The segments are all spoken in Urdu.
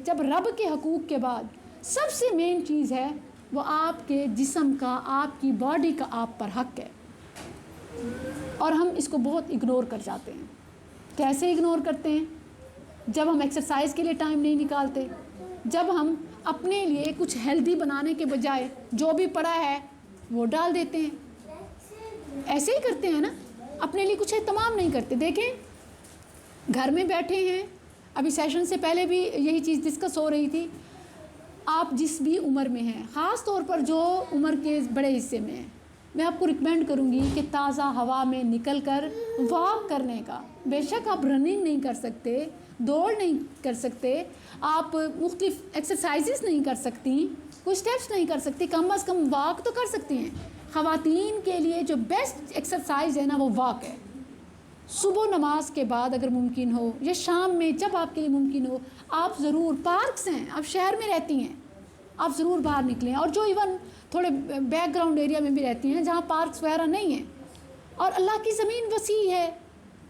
جب رب کے حقوق کے بعد سب سے مین چیز ہے وہ آپ کے جسم کا، آپ کی باڈی کا آپ پر حق ہے، اور ہم اس کو بہت اگنور کر جاتے ہیں۔ کیسے اگنور کرتے ہیں؟ جب ہم ایکسرسائز کے لیے ٹائم نہیں نکالتے، جب ہم اپنے لیے کچھ ہیلدی بنانے کے بجائے جو بھی پڑا ہے وہ ڈال دیتے ہیں، ایسے ہی کرتے ہیں نا، اپنے لیے کچھ اہتمام نہیں کرتے۔ دیکھیں گھر میں بیٹھے ہیں، ابھی سیشن سے پہلے بھی یہی چیز ڈسکس ہو رہی تھی، آپ جس بھی عمر میں ہیں، خاص طور پر جو عمر کے بڑے حصے میں ہیں، میں آپ کو ریکمینڈ کروں گی کہ تازہ ہوا میں نکل کر واک کرنے کا۔ بے شک آپ رننگ نہیں کر سکتے، دوڑ نہیں کر سکتے، آپ مختلف ایکسرسائزز نہیں کر سکتی، کچھ اسٹیپس نہیں کر سکتی، کم از کم واک تو کر سکتی ہیں۔ خواتین کے لیے جو بیسٹ ایکسرسائز ہے نا وہ واک ہے۔ صبح نماز کے بعد اگر ممکن ہو یا شام میں جب آپ کے لیے ممکن ہو، آپ ضرور، پارکس ہیں، آپ شہر میں رہتی ہیں، آپ ضرور باہر نکلیں، اور جو ایون تھوڑے بیک گراؤنڈ ایریا میں بھی رہتی ہیں جہاں پارکس وغیرہ نہیں ہیں، اور اللہ کی زمین وسیع ہے،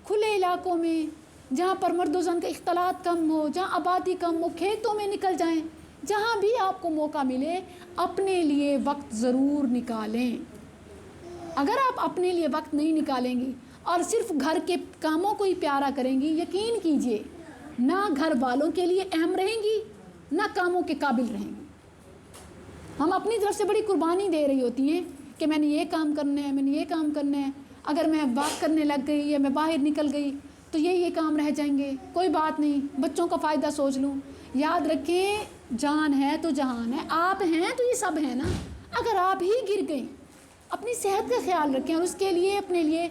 کھلے علاقوں میں جہاں پر مرد و زن کا اختلاط کم ہو، جہاں آبادی کم ہو، کھیتوں میں نکل جائیں، جہاں بھی آپ کو موقع ملے اپنے لیے وقت ضرور نکالیں۔ اگر آپ اپنے لیے وقت نہیں نکالیں گی اور صرف گھر کے کاموں کو ہی پیارا کریں گی، یقین کیجئے نہ گھر والوں کے لیے اہم رہیں گی نہ کاموں کے قابل رہیں گی۔ ہم اپنی طرف سے بڑی قربانی دے رہی ہوتی ہیں کہ میں نے یہ کام کرنا ہے، میں نے یہ کام کرنا ہے، اگر میں واک کرنے لگ گئی یا میں باہر نکل گئی تو یہ کام رہ جائیں گے، کوئی بات نہیں، بچوں کا فائدہ سوچ لوں۔ یاد رکھیں جان ہے تو جہان ہے، آپ ہیں تو یہ سب ہے نا۔ اگر آپ ہی گر گئیں، اپنی صحت کا خیال رکھیں، اور اس کے لیے اپنے لیے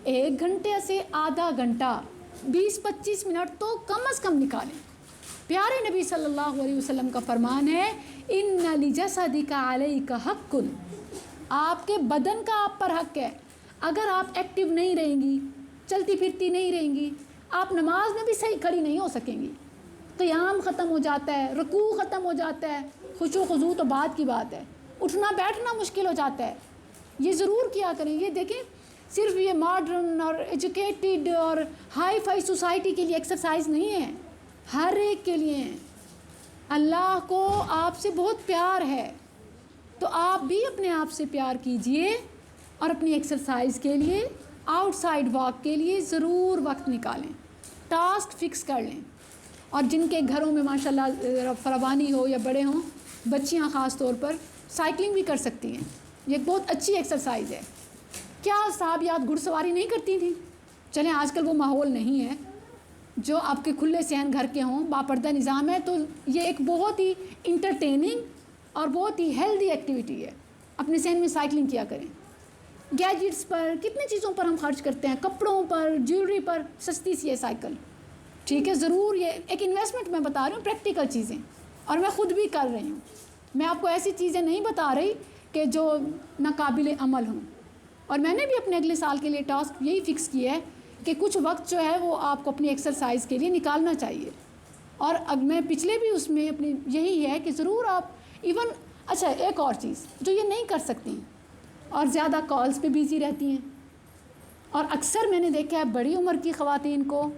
1 گھنٹے سے آدھا گھنٹہ 20-25 منٹ تو کم از کم نکالیں۔ پیارے نبی صلی اللہ علیہ وسلم کا فرمان ہے، ان لجسدک علیک حق، آپ کے بدن کا آپ پر حق ہے۔ اگر آپ ایکٹیو نہیں رہیں گی، چلتی پھرتی نہیں رہیں گی، آپ نماز میں بھی صحیح کھڑی نہیں ہو سکیں گی، قیام ختم ہو جاتا ہے، رکوع ختم ہو جاتا ہے، خشوع و خضوع تو بعد کی بات ہے، اٹھنا بیٹھنا مشکل ہو جاتا ہے۔ یہ ضرور کیا کریں۔ یہ دیکھیں صرف یہ ماڈرن اور ایجوکیٹڈ اور ہائی فائی سوسائٹی کے لیے ایکسرسائز نہیں ہے، ہر ایک کے لیے ہے۔ اللہ کو آپ سے بہت پیار ہے، تو آپ بھی اپنے آپ سے پیار کیجئے اور اپنی ایکسرسائز کے لیے، آؤٹ سائڈ واک کے لیے ضرور وقت نکالیں، ٹاسک فکس کر لیں۔ اور جن کے گھروں میں ماشاءاللہ فراوانی ہو یا بڑے ہوں، بچیاں خاص طور پر سائیکلنگ بھی کر سکتی ہیں، یہ ایک بہت اچھی ایکسرسائز ہے۔ کیا صحابیات گھڑ سواری نہیں کرتی تھیں؟ چلیں آج کل وہ ماحول نہیں ہے جو آپ کے کھلے صحن گھر کے ہوں، باپردہ نظام ہے، تو یہ ایک بہت ہی انٹرٹیننگ اور بہت ہی ہیلدی ایکٹیویٹی ہے۔ اپنے صحن میں سائیکلنگ کیا کریں۔ گیجٹس پر کتنی چیزوں پر ہم خرچ کرتے ہیں، کپڑوں پر، جیولری پر، سستی سی ہے سائیکل، ٹھیک ہے، ضرور یہ ایک انویسٹمنٹ میں بتا رہی ہوں، پریکٹیکل چیزیں، اور میں خود بھی کر رہی ہوں۔ میں آپ کو ایسی چیزیں نہیں بتا رہی کہ جو ناقابل عمل ہوں، اور میں نے بھی اپنے اگلے سال کے لیے ٹاسک یہی فکس کیا ہے کہ کچھ وقت جو ہے وہ آپ کو اپنی ایکسرسائز کے لیے نکالنا چاہیے۔ اور اب میں پچھلے بھی اس میں اپنی یہی ہے کہ ضرور آپ ایون، اچھا ایک اور چیز جو یہ نہیں کر سکتی اور زیادہ کالز پہ بیزی رہتی ہیں، اور اکثر میں نے دیکھا ہے بڑی عمر کی خواتین کو،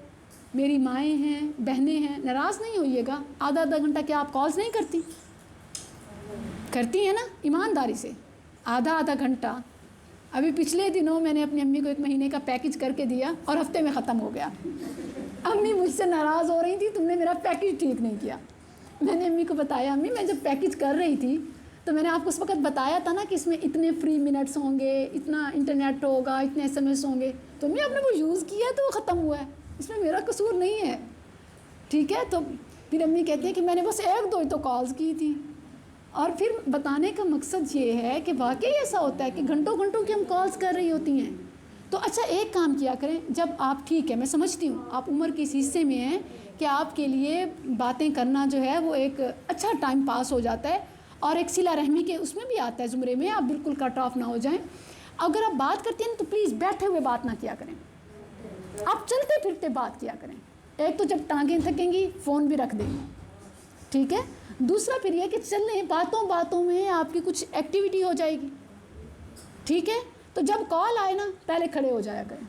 میری مائیں ہیں، بہنیں ہیں، ناراض نہیں ہوئیے گا، آدھا گھنٹہ کیا آپ کالز نہیں کرتی؟ کرتی ہیں نا، ایمانداری سے آدھا گھنٹہ۔ ابھی پچھلے دنوں میں نے اپنی امی کو 1 مہینے کا پیکج کر کے دیا اور ہفتے میں ختم ہو گیا۔ امی مجھ سے ناراض ہو رہی تھی، تم نے میرا پیکج ٹھیک نہیں کیا۔ میں نے امی کو بتایا، امی میں جب پیکج کر رہی تھی تو میں نے آپ کو اس وقت بتایا تھا نا کہ اس میں اتنے فری منٹس ہوں گے، اتنا انٹرنیٹ ہوگا، اتنے SMS ہوں گے، تو امی آپ نے وہ یوز کیا تو وہ ختم ہوا ہے، اس میں میرا قصور نہیں ہے، ٹھیک ہے۔ تو پھر امی کہتی ہیں کہ میں نے بس 1-2 ہی تو کالز کی تھی۔ اور پھر بتانے کا مقصد یہ ہے کہ واقعی ایسا ہوتا ہے کہ گھنٹوں گھنٹوں کی ہم کالز کر رہی ہوتی ہیں۔ تو اچھا ایک کام کیا کریں، جب آپ، ٹھیک ہے میں سمجھتی ہوں آپ عمر کے اس حصے میں ہیں کہ آپ کے لیے باتیں کرنا جو ہے وہ ایک اچھا ٹائم پاس ہو جاتا ہے، اور ایک صلہ رحمی کے اس میں بھی آتا ہے زمرے میں، آپ بالکل کٹ آف نہ ہو جائیں۔ اگر آپ بات کرتے ہیں تو پلیز بیٹھے ہوئے بات نہ کیا کریں، آپ چلتے پھرتے بات کیا کریں۔ ایک تو جب ٹانگیں تھکیں گی فون بھی رکھ دیں گے، ٹھیک ہے۔ دوسرا پھر یہ کہ چلنے باتوں میں آپ کی کچھ ایکٹیویٹی ہو جائے گی، ٹھیک ہے۔ تو جب کال آئے نا پہلے کھڑے ہو جایا کریں۔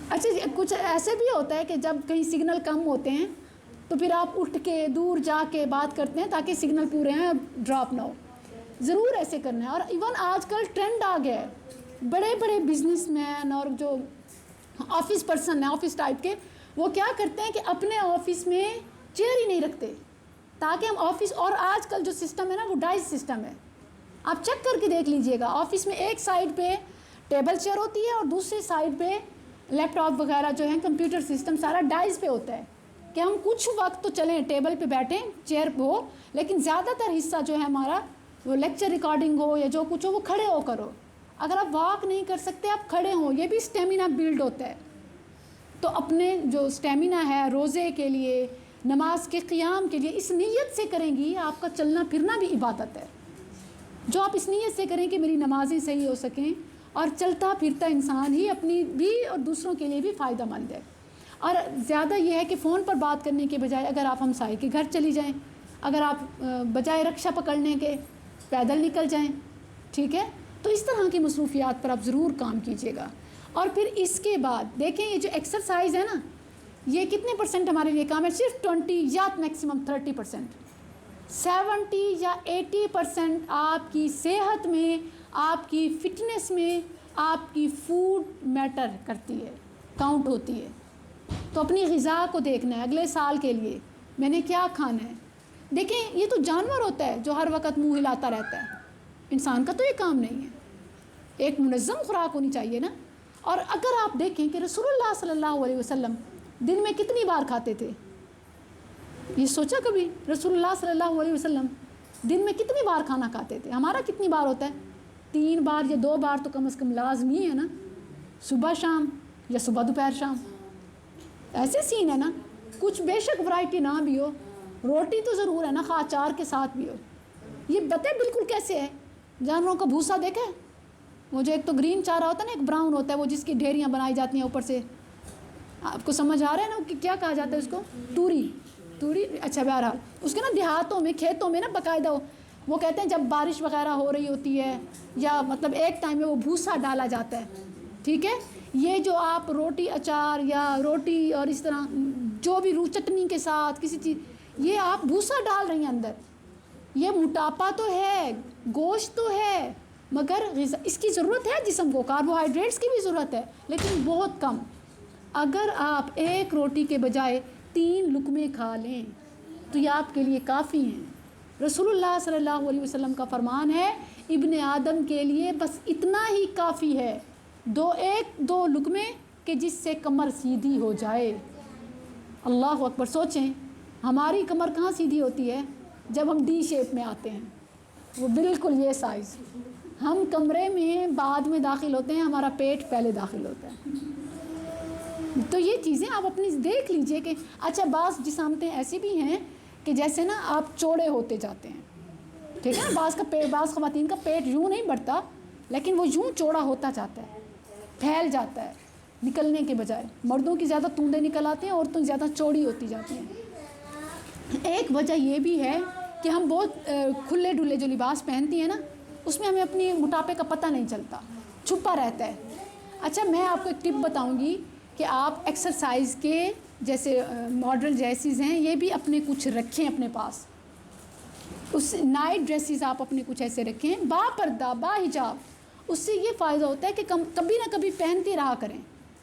اچھا کچھ ایسے بھی ہوتا ہے کہ جب کہیں سگنل کم ہوتے ہیں تو پھر آپ اٹھ کے دور جا کے بات کرتے ہیں تاکہ سگنل پورے ہیں ڈراپ نہ ہو. ضرور ایسے کرنا ہے. اور ایون آج کل ٹرینڈ آ گیا ہے, بڑے بڑے بزنس مین اور جو آفس پرسن ہیں آفس ٹائپ کے, وہ کیا کرتے ہیں کہ اپنے آفس میں چیئر ہی نہیں رکھتے تاکہ ہم آفس, اور آج کل جو سسٹم ہے نا وہ ڈائز سسٹم ہے. آپ چیک کر کے دیکھ لیجئے گا, آفس میں ایک سائڈ پہ ٹیبل چیئر ہوتی ہے اور دوسری سائڈ پہ لیپ ٹاپ وغیرہ جو ہیں کمپیوٹر سسٹم سارا ڈائز پہ ہوتا ہے کہ ہم کچھ وقت تو چلیں ٹیبل پہ بیٹھیں چیئر پہ ہو, لیکن زیادہ تر حصہ جو ہے ہمارا وہ لیکچر ریکارڈنگ ہو یا جو کچھ ہو وہ کھڑے ہو کر ہو. اگر آپ واک نہیں کر سکتے آپ کھڑے ہوں, یہ بھی اسٹیمینا بلڈ ہوتا ہے. تو اپنے جو اسٹیمینا ہے روزے کے لیے, نماز کے قیام کے لیے, اس نیت سے کریں گی آپ کا چلنا پھرنا بھی عبادت ہے. جو آپ اس نیت سے کریں کہ میری نمازیں صحیح ہو سکیں, اور چلتا پھرتا انسان ہی اپنی بھی اور دوسروں کے لیے بھی فائدہ مند ہے. اور زیادہ یہ ہے کہ فون پر بات کرنے کے بجائے اگر آپ ہمسائے کے گھر چلی جائیں, اگر آپ بجائے رکشا پکڑنے کے پیدل نکل جائیں, ٹھیک ہے, تو اس طرح کی مصروفیات پر آپ ضرور کام کیجیے گا. اور پھر اس کے بعد دیکھیں یہ جو ایکسرسائز ہے نا, یہ کتنے پرسنٹ ہمارے لیے کام ہے؟ صرف 20 یا میکسیمم 30%. 70 یا 80% آپ کی صحت میں, آپ کی فٹنس میں, آپ کی فوڈ میٹر کرتی ہے, کاؤنٹ ہوتی ہے. تو اپنی غذا کو دیکھنا ہے اگلے سال کے لیے میں نے کیا کھانا ہے. دیکھیں یہ تو جانور ہوتا ہے جو ہر وقت منہ ہلاتا رہتا ہے, انسان کا تو یہ کام نہیں ہے. ایک منظم خوراک ہونی چاہیے نا. اور اگر آپ دیکھیں کہ رسول اللہ صلی اللہ علیہ وسلم دن میں کتنی بار کھاتے تھے, یہ سوچا کبھی؟ رسول اللہ صلی اللہ علیہ وسلم دن میں کتنی بار کھانا کھاتے تھے؟ ہمارا کتنی بار ہوتا ہے؟ 3 بار یا 2 بار تو کم از کم لازمی ہے نا, صبح شام یا صبح دوپہر شام. ایسے سین ہے نا. کچھ بے شک ورائٹی نہ بھی ہو, روٹی تو ضرور ہے نا, خواہ اچار کے ساتھ بھی ہو. یہ بتائیں بالکل کیسے ہے؟ جانوروں کا بھوسا دیکھیں, وہ جو ایک تو گرین چارہ ہوتا ہے نا, ایک براؤن ہوتا ہے وہ جس کی ڈھیریاں بنائی جاتی ہیں اوپر سے. آپ کو سمجھ آ رہا ہے نا کہ کیا کہا جاتا ہے اس کو؟ توری. اچھا بہرحال اس کے نا دیہاتوں میں کھیتوں میں نا باقاعدہ وہ کہتے ہیں جب بارش وغیرہ ہو رہی ہوتی ہے یا مطلب ایک ٹائم میں وہ بھوسا ڈالا جاتا ہے, ٹھیک ہے. یہ جو آپ روٹی اچار یا روٹی اور اس طرح جو بھی چٹنی کے ساتھ کسی چیز, یہ آپ بھوسا ڈال رہی ہیں اندر. یہ موٹاپا تو ہے, گوشت تو ہے, مگر اس کی ضرورت ہے جسم کو, کاربوہائیڈریٹس کی بھی ضرورت ہے لیکن بہت کم. اگر آپ ایک روٹی کے بجائے 3 لقمے کھا لیں تو یہ آپ کے لیے کافی ہیں. رسول اللہ صلی اللہ علیہ وسلم کا فرمان ہے ابن آدم کے لیے بس اتنا ہی کافی ہے, 2 لقمے کہ جس سے کمر سیدھی ہو جائے. اللہ اکبر. سوچیں ہماری کمر کہاں سیدھی ہوتی ہے؟ جب ہم ڈی شیپ میں آتے ہیں, وہ بالکل یہ سائز. ہم کمرے میں بعد میں داخل ہوتے ہیں, ہمارا پیٹ پہلے داخل ہوتا ہے. تو یہ چیزیں آپ اپنی دیکھ لیجئے کہ اچھا بعض جسامتیں ایسی بھی ہیں کہ جیسے نا آپ چوڑے ہوتے جاتے ہیں, ٹھیک ہے نا. بعض خواتین کا پیٹ یوں نہیں بڑھتا لیکن وہ یوں چوڑا ہوتا جاتا ہے, پھیل جاتا ہے نکلنے کے بجائے. مردوں کی زیادہ توندے نکل آتے ہیں, عورتوں زیادہ چوڑی ہوتی جاتی ہیں. ایک وجہ یہ بھی ہے کہ ہم بہت کھلے ڈلے جو لباس پہنتی ہیں نا, اس میں ہمیں اپنی موٹاپے کا پتہ نہیں چلتا, چھپا رہتا ہے. اچھا میں آپ کو ایک ٹپ بتاؤں گی کہ آپ ایکسرسائز کے جیسے ماڈرن ڈریسز ہیں یہ بھی اپنے کچھ رکھیں اپنے پاس. اس نائٹ ڈریسز آپ اپنے کچھ ایسے رکھیں با پردہ با حجاب. اس سے یہ فائدہ ہوتا ہے کہ کبھی نہ کبھی پہنتے رہا کریں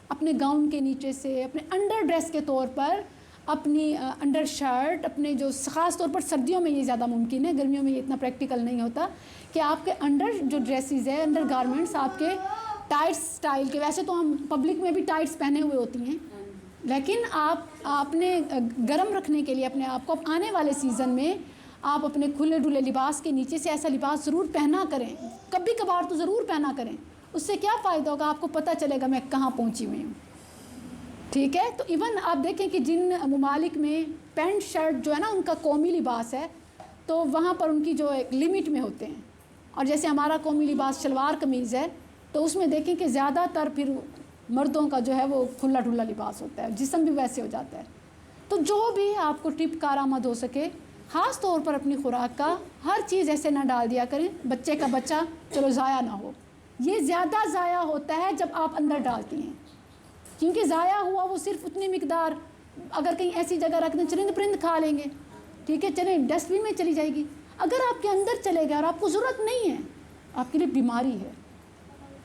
اپنے گاؤن کے نیچے سے, اپنے انڈر ڈریس کے طور پر, اپنی انڈر شرٹ, اپنے جو خاص طور پر سردیوں میں یہ زیادہ ممکن ہے, گرمیوں میں یہ اتنا پریکٹیکل نہیں ہوتا کہ آپ کے انڈر جو ڈریسز ہے, انڈر گارمنٹس آپ کے ٹائٹس سٹائل کے. ویسے تو ہم پبلک میں بھی ٹائٹس پہنے ہوئے ہوتی ہیں, لیکن آپ نے گرم رکھنے کے لیے اپنے آپ کو آنے والے سیزن میں آپ اپنے کھلے ڈھلے لباس کے نیچے سے ایسا لباس ضرور پہنا کریں, کبھی کبھار تو ضرور پہنا کریں. اس سے کیا فائدہ ہوگا, آپ کو پتہ چلے گا میں کہاں پہنچی ہوئی ہوں, ٹھیک ہے. تو ایون آپ دیکھیں کہ جن ممالک میں پینٹ شرٹ جو ہے نا ان کا قومی لباس ہے, تو وہاں پر ان کی جو ایک لمٹ میں ہوتے ہیں. اور جیسے ہمارا قومی لباس شلوار قمیض ہے, تو اس میں دیکھیں کہ زیادہ تر پھر مردوں کا جو ہے وہ کھلا ڈھلا لباس ہوتا ہے, جسم بھی ویسے ہو جاتا ہے. تو جو بھی آپ کو ٹپ کارآمد ہو سکے, خاص طور پر اپنی خوراک کا ہر چیز ایسے نہ ڈال دیا کریں. بچے کا بچہ چلو ضائع نہ ہو, یہ زیادہ ضائع ہوتا ہے جب آپ اندر ڈالتی ہیں, کیونکہ ضائع ہوا وہ صرف اتنی مقدار اگر کہیں ایسی جگہ رکھ دیں چرند پرند کھا لیں گے، ٹھیک ہے، چلیں ڈسٹ بن میں چلی جائے گی. اگر آپ کے اندر چلے گا اور آپ کو ضرورت نہیں ہے، آپ کے لیے بیماری ہے.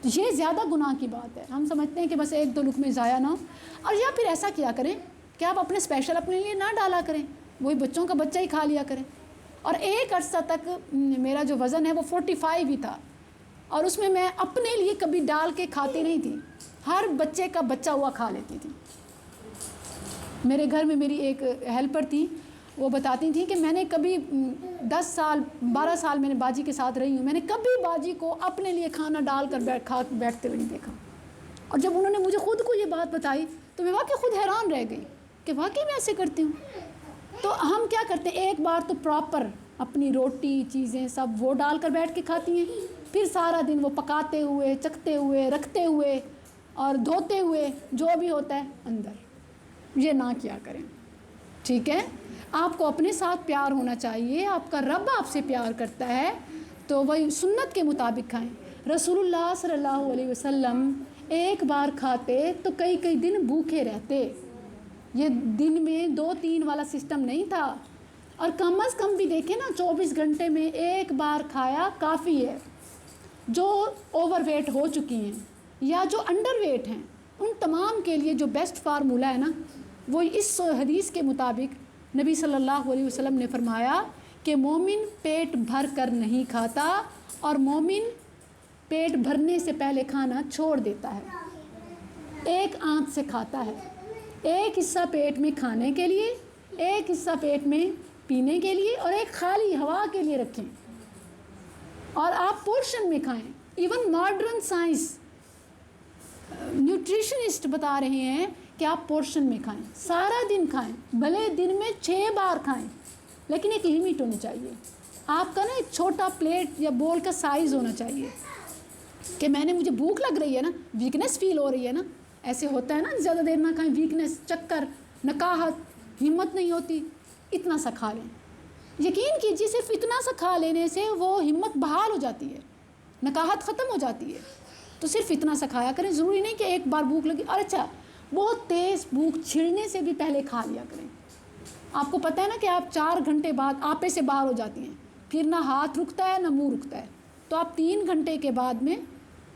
تو یہ زیادہ گناہ کی بات ہے. ہم سمجھتے ہیں کہ بس ایک دو لقمے ضائع نہ ہو. اور یا پھر ایسا کیا کریں کہ آپ اپنے اسپیشل اپنے لیے نہ ڈالا کریں، وہی بچوں کا بچہ ہی کھا لیا کریں. اور ایک عرصہ تک میرا جو وزن ہے وہ 45 ہی تھا، اور اس میں میں اپنے لیے کبھی ڈال کے کھاتی نہیں تھی، ہر بچے کا بچہ ہوا کھا لیتی تھی. میرے گھر میں میری ایک ہیلپر تھی، وہ بتاتی تھیں کہ میں نے کبھی 10 سال 12 سال میں نے باجی کے ساتھ رہی ہوں، میں نے کبھی باجی کو اپنے لیے کھانا ڈال کر بیٹھتے ہوئے نہیں دیکھا. اور جب انہوں نے مجھے خود کو یہ بات بتائی تو میں واقعی خود حیران رہ گئی کہ واقعی میں ایسے کرتی ہوں. تو ہم کیا کرتے ہیں، ایک بار تو پراپر اپنی روٹی چیزیں سب وہ ڈال کر بیٹھ کے کھاتی ہیں، پھر سارا دن وہ پکاتے ہوئے چکھتے ہوئے رکھتے ہوئے اور دھوتے ہوئے جو بھی ہوتا ہے اندر. یہ نہ کیا کریں، ٹھیک ہے. آپ کو اپنے ساتھ پیار ہونا چاہیے، آپ کا رب آپ سے پیار کرتا ہے تو وہی سنت کے مطابق کھائیں. رسول اللہ صلی اللہ علیہ وسلم ایک بار کھاتے تو کئی کئی دن بھوکے رہتے. یہ دن میں 2-3 والا سسٹم نہیں تھا. اور کم از کم بھی دیکھیں نا 24 گھنٹے میں ایک بار کھایا کافی ہے. جو اوور ویٹ ہو چکی ہیں یا جو انڈر ویٹ ہیں ان تمام کے لیے جو بیسٹ فارمولہ ہے نا، وہ اس حدیث کے مطابق نبی صلی اللہ علیہ وسلم نے فرمایا کہ مومن پیٹ بھر کر نہیں کھاتا اور مومن پیٹ بھرنے سے پہلے کھانا چھوڑ دیتا ہے. ایک آنت سے کھاتا ہے، ایک حصہ پیٹ میں کھانے کے لیے، ایک حصہ پیٹ میں پینے کے لیے، اور ایک خالی ہوا کے لیے رکھیں. اور آپ پورشن میں کھائیں. ایون ماڈرن سائنس نیوٹریشنسٹ بتا رہے ہیں کہ آپ پورشن میں کھائیں، سارا دن کھائیں، بھلے دن میں 6 بار کھائیں، لیکن ایک لمٹ ہونی چاہیے. آپ کا نا ایک چھوٹا پلیٹ یا بول کا سائز ہونا چاہیے کہ مجھے بھوک لگ رہی ہے نا، ویکنیس فیل ہو رہی ہے نا، ایسے ہوتا ہے نا زیادہ دیر نہ کھائیں، ویکنیس، چکر، نکاہت، ہمت نہیں ہوتی، اتنا سا کھا لیں. یقین کیجیے صرف اتنا سا کھا لینے سے وہ ہمت بحال ہو جاتی ہے، نکاہت ختم ہو جاتی ہے. تو صرف اتنا سا کھایا کریں. ضروری نہیں کہ ایک بار بھوک لگی اور اچھا بہت تیز بھوک چھڑنے سے بھی پہلے کھا لیا کریں. آپ کو پتہ ہے نا کہ آپ 4 گھنٹے بعد آپے سے باہر ہو جاتی ہیں، پھر نہ ہاتھ رکتا ہے نہ منہ رکتا ہے. تو آپ 3 گھنٹے کے بعد میں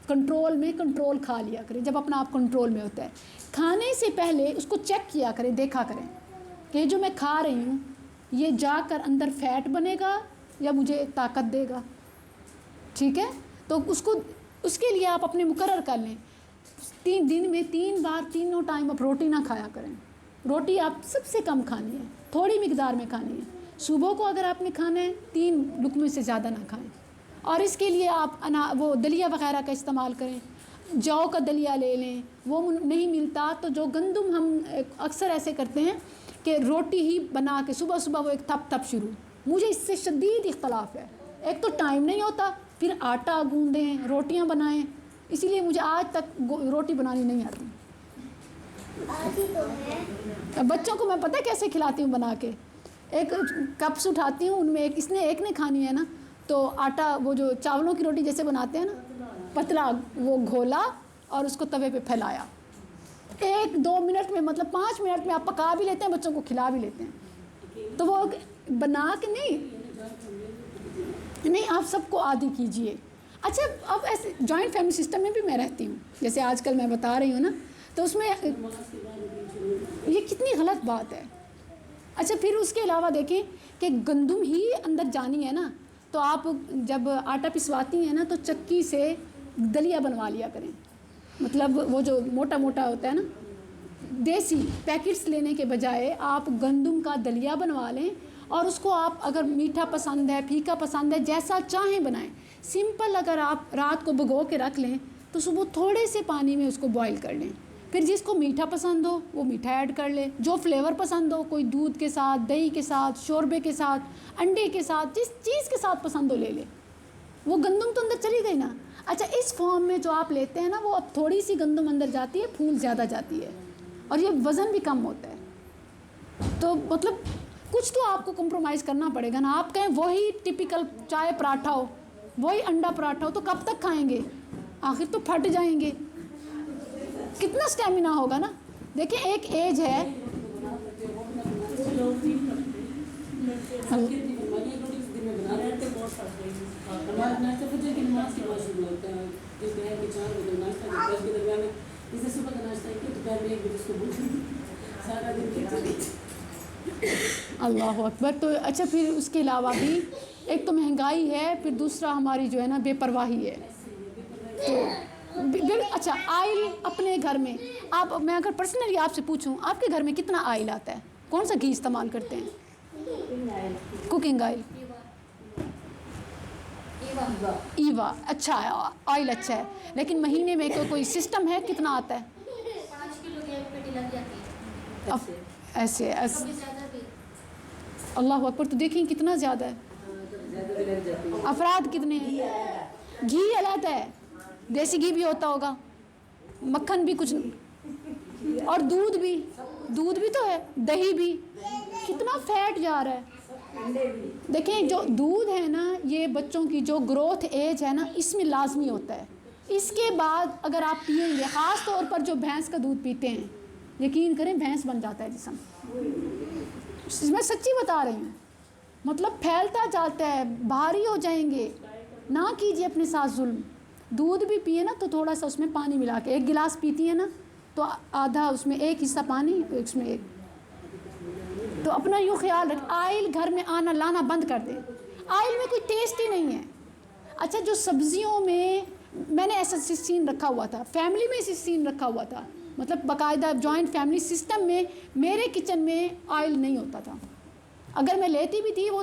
کنٹرول کھا لیا کریں جب اپنا آپ کنٹرول میں ہوتا ہے. کھانے سے پہلے اس کو چیک کیا کریں، دیکھا کریں کہ جو میں کھا رہی ہوں یہ جا کر اندر فیٹ بنے گا یا مجھے طاقت دے گا. ٹھیک ہے، تو اس کے لیے آپ اپنے مقرر کر لیں. 3 دن میں 3 بار تینوں ٹائم آپ روٹی نہ کھایا کریں. روٹی آپ سب سے کم کھانی ہے، تھوڑی مقدار میں کھانی ہے. صبح کو اگر آپ نے کھانا ہے 3 لقمے سے زیادہ نہ کھائیں. اور اس کے لیے آپ وہ دلیا وغیرہ کا استعمال کریں. جو کا دلیا لے لیں، وہ نہیں ملتا تو جو گندم، ہم اکثر ایسے کرتے ہیں کہ روٹی ہی بنا کے صبح وہ ایک تھپ شروع. مجھے اس سے شدید اختلاف ہے. ایک تو ٹائم نہیں ہوتا، پھر آٹا گوندیں، روٹیاں بنائیں، اسی لیے مجھے آج تک روٹی بنانی نہیں آتی. بچوں کو میں پتہ کیسے کھلاتی ہوں بنا کے. ایک کپس اٹھاتی ہوں، ان میں اس نے ایک نے کھانی ہے نا، تو آٹا وہ جو چاولوں کی روٹی جیسے بناتے ہیں نا، پتلا وہ گھولا اور اس کو توے پہ پھیلایا. 1-2 منٹ میں، مطلب 5 منٹ میں آپ پکا بھی لیتے ہیں، بچوں کو کھلا بھی لیتے ہیں. تو وہ بنا کے نہیں آپ سب کو عادی کیجئے. اچھا اب ایسے جوائنٹ فیملی سسٹم میں بھی میں رہتی ہوں، جیسے آج کل میں بتا رہی ہوں نا، تو اس میں یہ کتنی غلط بات ہے. اچھا پھر اس کے علاوہ دیکھیں کہ گندم ہی اندر جانی ہے نا، تو آپ جب آٹا پسواتی ہیں نا تو چکی سے دلیا بنوا لیا کریں. مطلب وہ جو موٹا ہوتا ہے نا، دیسی پیکٹس لینے کے بجائے آپ گندم کا دلیا بنوا لیں، اور اس کو آپ اگر میٹھا پسند ہے، پھیکا پسند ہے، جیسا چاہیں بنائیں. سمپل اگر آپ رات کو بھگو کے رکھ لیں تو صبح تھوڑے سے پانی میں اس کو بوائل کر لیں. پھر جس کو میٹھا پسند ہو وہ میٹھا ایڈ کر لے، جو فلیور پسند ہو، کوئی دودھ کے ساتھ، دہی کے ساتھ، شوربے کے ساتھ، انڈے کے ساتھ، جس چیز کے ساتھ پسند ہو لے لے. وہ گندم تو اندر چلی گئی نا. اچھا اس فارم میں جو آپ لیتے ہیں نا، وہ اب تھوڑی سی گندم اندر جاتی ہے، پھول زیادہ جاتی ہے، اور یہ وزن بھی کم ہوتا ہے. تو مطلب کچھ تو آپ کو کمپرومائز کرنا پڑے گا نا. آپ کہیں وہی ٹپیکل چائے پراٹھا ہو، وہی انڈا پراٹھا ہو، تو کب تک کھائیں گے؟ آخر تو پھٹ جائیں گے. کتنا اسٹیمنا ہوگا نا. دیکھیں ایک ایج ہے اللہ اکبر. تو اچھا پھر اس کے علاوہ بھی ایک تو مہنگائی ہے، پھر دوسرا ہماری جو ہے نا بے پرواہی ہے. تو اچھا آئل اپنے گھر میں آپ، میں اگر پرسنلی آپ سے پوچھوں آپ کے گھر میں کتنا آئل آتا ہے؟ کون سا گھی استعمال کرتے ہیں؟ کوکنگ آئل ایوا. اچھا ہے آئل، اچھا ہے. لیکن مہینے میں کوئی سسٹم ہے کتنا آتا ہے؟ 5 کلو کی ایک پیٹی لگ جاتی ہے. ایسے اللہ اکبر. تو دیکھیں کتنا زیادہ ہے. افراد کتنے ہیں؟ گھی علیحدہ ہے، دیسی گھی بھی ہوتا ہوگا، مکھن بھی کچھ، اور دودھ بھی تو ہے، دہی بھی. کتنا فیٹ جا رہا ہے. دیکھیں جو دودھ ہے نا، یہ بچوں کی جو گروتھ ایج ہے نا اس میں لازمی ہوتا ہے. اس کے بعد اگر آپ پئیں گے، خاص طور پر جو بھینس کا دودھ پیتے ہیں، یقین کریں بھینس بن جاتا ہے جسم. میں سچی بتا رہی ہوں، مطلب پھیلتا جاتا ہے، بھاری ہو جائیں گے. نہ کیجیے اپنے ساتھ ظلم. دودھ بھی پیے نا تو تھوڑا سا اس میں پانی ملا کے، 1 گلاس پیتی ہے نا تو آدھا اس میں 1 حصہ پانی، اس میں 1. تو اپنا یوں خیال رکھ. آئل گھر میں آنا لانا بند کر دیں. آئل میں کوئی ٹیسٹ ہی نہیں ہے. اچھا جو سبزیوں میں نے ایسا سین رکھا ہوا تھا، فیملی میں ایسا سین رکھا ہوا تھا، مطلب باقاعدہ جوائنٹ فیملی سسٹم میں میرے کچن میں آئل نہیں ہوتا تھا. اگر میں لیتی بھی تھی وہ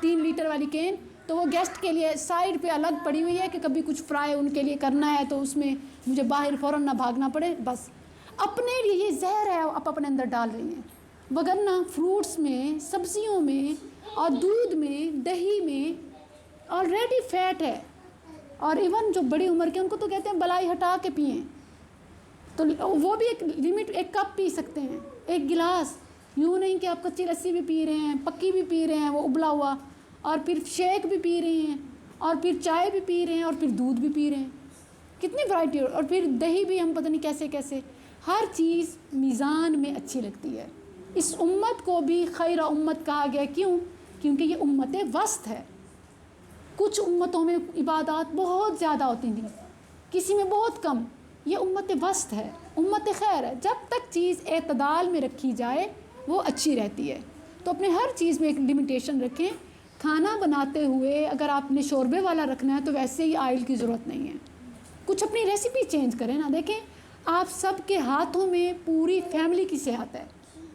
3 لیٹر والی کین، تو وہ گیسٹ کے لیے سائڈ پہ الگ پڑی ہوئی ہے کہ کبھی کچھ فرائی ان کے لیے کرنا ہے تو اس میں مجھے باہر فوراً نہ بھاگنا پڑے. بس اپنے لیے یہ زہر ہے آپ اپنے اندر ڈال رہی ہیں. وگرنہ فروٹس میں، سبزیوں میں، اور دودھ میں، دہی میں آلریڈی فیٹ ہے. اور ایون جو بڑی عمر کے ان کو تو کہتے ہیں بلائی ہٹا کے پئیں، تو وہ بھی ایک لمٹ، 1 کپ پی سکتے ہیں، 1 گلاس. یوں نہیں کہ آپ کچی لسی بھی پی رہے ہیں، پکی بھی پی رہے ہیں وہ ابلا ہوا، اور پھر شیک بھی پی رہے ہیں، اور پھر چائے بھی پی رہے ہیں، اور پھر دودھ بھی پی رہے ہیں. کتنی ورائٹی. اور پھر دہی بھی ہم پتہ نہیں کیسے کیسے. ہر چیز میزان میں اچھی لگتی ہے. اس امت کو بھی خیر امت کہا گیا. کیوں؟ کیونکہ یہ امت وسط ہے. کچھ امتوں میں عبادات بہت زیادہ ہوتی تھیں، کسی میں بہت کم. یہ امت وسط ہے، امت خیر ہے. جب تک چیز اعتدال میں رکھی جائے وہ اچھی رہتی ہے. تو اپنے ہر چیز میں ایک لمیٹیشن رکھیں. کھانا بناتے ہوئے اگر آپ نے شوربے والا رکھنا ہے تو ویسے ہی آئل کی ضرورت نہیں ہے. کچھ اپنی ریسیپی چینج کریں نا. دیکھیں آپ سب کے ہاتھوں میں پوری فیملی کی صحت ہے،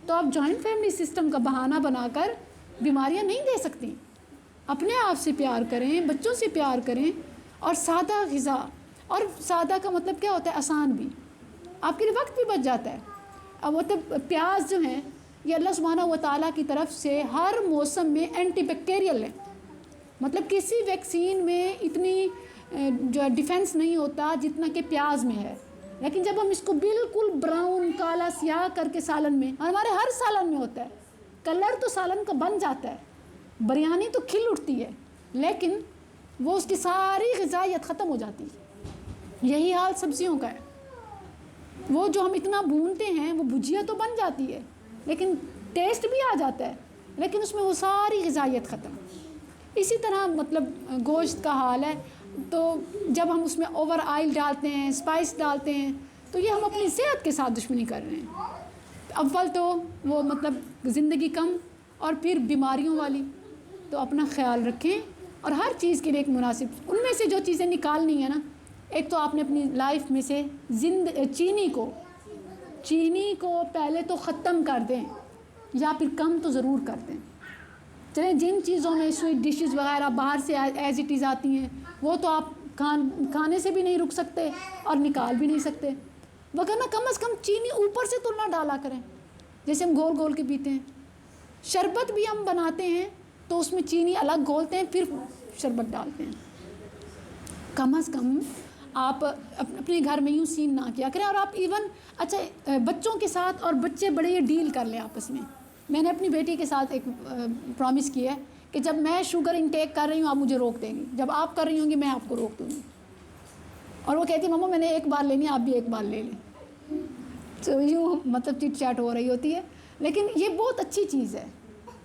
تو آپ جوائنٹ فیملی سسٹم کا بہانہ بنا کر بیماریاں نہیں دے سکتی. اپنے آپ سے پیار کریں، بچوں سے پیار کریں، اور سادہ غذا. اور سادہ کا مطلب کیا ہوتا ہے؟ آسان بھی. آپ کے لیے وقت بھی بچ جاتا ہے. اب وہ تو پیاز جو ہیں یہ اللہ سبحانہ و تعالیٰ کی طرف سے ہر موسم میں اینٹی بیکٹیریل ہے. مطلب کسی ویکسین میں اتنی جو ہے ڈیفینس نہیں ہوتا جتنا کہ پیاز میں ہے. لیکن جب ہم اس کو بالکل براؤن، کالا، سیاہ کر کے سالن میں، ہمارے ہر سالن میں ہوتا ہے، کلر تو سالن کا بن جاتا ہے، بریانی تو کھل اٹھتی ہے، لیکن وہ اس کی ساری غذائیت ختم ہو جاتی ہے. یہی حال سبزیوں کا ہے. وہ جو ہم اتنا بھونتے ہیں وہ بھجیا تو بن جاتی ہے، لیکن ٹیسٹ بھی آ جاتا ہے، لیکن اس میں وہ ساری غذائیت ختم. اسی طرح مطلب گوشت کا حال ہے. تو جب ہم اس میں اوور آئل ڈالتے ہیں، اسپائس ڈالتے ہیں، تو یہ ہم اپنی صحت کے ساتھ دشمنی کر رہے ہیں. اول تو وہ مطلب زندگی کم، اور پھر بیماریوں والی. تو اپنا خیال رکھیں، اور ہر چیز کے لیے ایک مناسب. ان میں سے جو چیزیں نکالنی ہیں نا، ایک تو آپ نے اپنی لائف میں سے چینی کو پہلے تو ختم کر دیں، یا پھر کم تو ضرور کر دیں. چلیں جن چیزوں میں سویٹ ڈشز وغیرہ باہر سے ایز اٹ از آتی ہیں، وہ تو آپ کھانے سے بھی نہیں رک سکتے اور نکال بھی نہیں سکتے. وگرنہ کم از کم چینی اوپر سے تو نہ ڈالا کریں، جیسے ہم گھول گھول کے پیتے ہیں. شربت بھی ہم بناتے ہیں تو اس میں چینی الگ گھولتے ہیں، پھر شربت ڈالتے ہیں. کم از کم آپ اپنے گھر میں یوں سین نہ کیا کریں. اور آپ ایون اچھا بچوں کے ساتھ، اور بچے بڑے یہ ڈیل کر لیں آپس میں. میں نے اپنی بیٹی کے ساتھ ایک پرومس کیا ہے کہ جب میں شوگر انٹیک کر رہی ہوں آپ مجھے روک دیں گی، جب آپ کر رہی ہوں گی میں آپ کو روک دوں گی. اور وہ کہتی مما میں نے 1 بار لینی ہے، آپ بھی 1 بار لے لیں. تو یوں مطلب چٹ چاٹ ہو رہی ہوتی ہے. لیکن یہ بہت اچھی چیز ہے.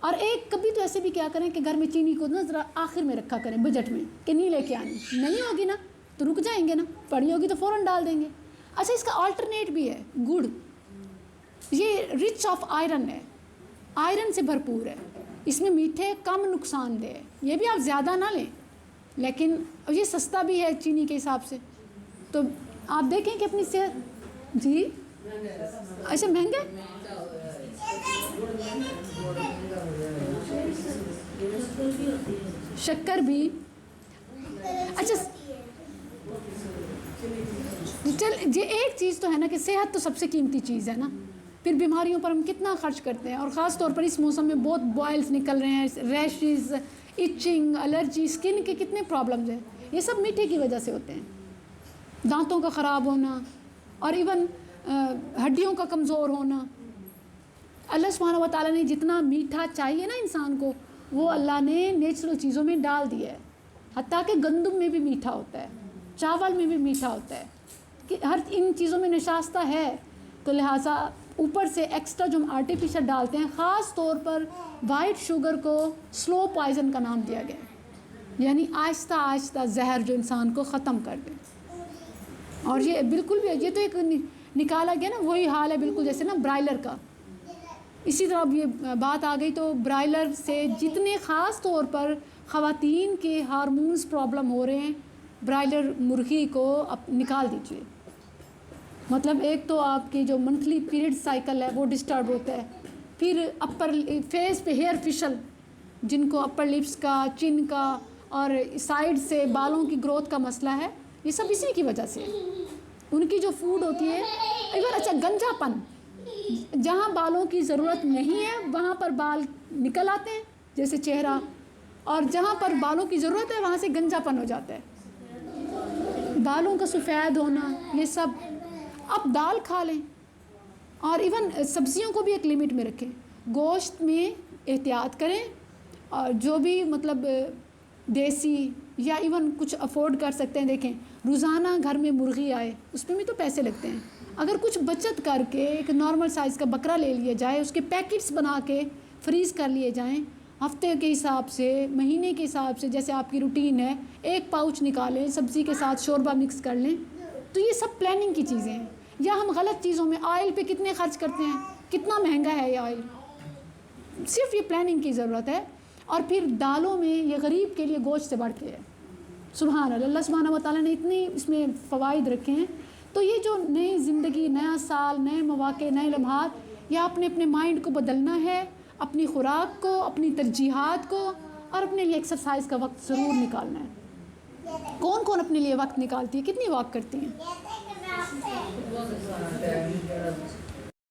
اور ایک کبھی تو ایسے بھی کیا کریں کہ گھر میں چینی کو نا ذرا آخر میں رکھا کریں بجٹ میں کہ نہیں لے کے آنی، نہیں ہوگی نا تو رک جائیں گے نا، پڑی ہوگی تو فوراً ڈال دیں گے۔ اچھا اس کا آلٹرنیٹ بھی ہے گڑ، یہ رچ آف آئرن ہے، آئرن سے بھرپور ہے، اس میں میٹھے کم نقصان دہ ہے، یہ بھی آپ زیادہ نہ لیں لیکن یہ سستا بھی ہے چینی کے حساب سے، تو آپ دیکھیں کہ اپنی صحت جی ایسے مہنگے شکر بھی اچھا چل یہ ایک چیز تو ہے نا کہ صحت تو سب سے قیمتی چیز ہے نا، پھر بیماریوں پر ہم کتنا خرچ کرتے ہیں، اور خاص طور پر اس موسم میں بہت بوائلز نکل رہے ہیں، ریشز، ایچنگ، الرجی، اسکن کے کتنے پرابلمز ہیں، یہ سب میٹھے کی وجہ سے ہوتے ہیں، دانتوں کا خراب ہونا اور ایون ہڈیوں کا کمزور ہونا۔ اللہ سبحانہ و تعالیٰ نے جتنا میٹھا چاہیے نا انسان کو وہ اللہ نے نیچرل چیزوں میں ڈال دیا ہے، حتیٰ کہ گندم میں بھی میٹھا ہوتا ہے، چاول میں بھی میٹھا ہوتا ہے، کہ ہر ان چیزوں میں نشاستہ ہے، تو لہٰذا اوپر سے ایکسٹرا جو ہم آرٹیفیشل ڈالتے ہیں، خاص طور پر وائٹ شوگر کو سلو پوائزن کا نام دیا گیا ہے، یعنی آہستہ آہستہ زہر جو انسان کو ختم کر دے، اور یہ بالکل بھی یہ تو ایک نکالا گیا نا وہی حال ہے بالکل جیسے نا برائلر کا، اسی طرح اب یہ بات آ گئی تو برائلر سے جتنے خاص طور پر خواتین کے ہارمونز پرابلم ہو رہے ہیں، برائلر مرغی کو نکال دیجیے، مطلب ایک تو آپ کی جو منتھلی پیریڈ سائیکل ہے وہ ڈسٹرب ہوتا ہے، پھر اپر فیس پہ ہیئر فشل، جن کو اپر لپس کا، چن کا اور سائڈ سے بالوں کی گروتھ کا مسئلہ ہے، یہ سب اسی کی وجہ سے، ان کی جو فوڈ ہوتی ہے ایون اچھا گنجا پن، جہاں بالوں کی ضرورت نہیں ہے وہاں پر بال نکل آتے ہیں جیسے چہرہ، اور جہاں پر بالوں کی ضرورت ہے وہاں سے گنجا پن ہو جاتا ہے، بالوں کا سفید ہونا، یہ سب۔ اب دال کھا لیں، اور ایون سبزیوں کو بھی ایک لمٹ میں رکھیں، گوشت میں احتیاط کریں، اور جو بھی مطلب دیسی یا ایون کچھ افورڈ کر سکتے ہیں، دیکھیں روزانہ گھر میں مرغی آئے اس میں بھی تو پیسے لگتے ہیں، اگر کچھ بچت کر کے ایک نارمل سائز کا بکرا لے لیا جائے، اس کے پیکٹس بنا کے فریز کر لیے جائیں، ہفتے کے حساب سے، مہینے کے حساب سے، جیسے آپ کی روٹین ہے، ایک پاؤچ نکالیں، سبزی کے ساتھ شوربہ مکس کر لیں، تو یہ سب پلاننگ کی چیزیں ہیں۔ یا ہم غلط چیزوں میں آئل پہ کتنے خرچ کرتے ہیں، کتنا مہنگا ہے یہ آئل، صرف یہ پلاننگ کی ضرورت ہے۔ اور پھر دالوں میں یہ غریب کے لیے گوشت سے بڑھ کے ہے، سبحان اللہ، اللہ سبحانہ و تعالیٰ نے اتنی اس میں فوائد رکھے ہیں۔ تو یہ جو نئی زندگی، نیا سال، نئے مواقع، نئے لمحات، یہ آپ نے اپنے مائنڈ کو بدلنا ہے، اپنی خوراک کو، اپنی ترجیحات کو، اور اپنے لیے ایکسرسائز کا وقت ضرور نکالنا ہے۔ کون کون اپنے لیے وقت نکالتی ہے، کتنی واک کرتی ہیں؟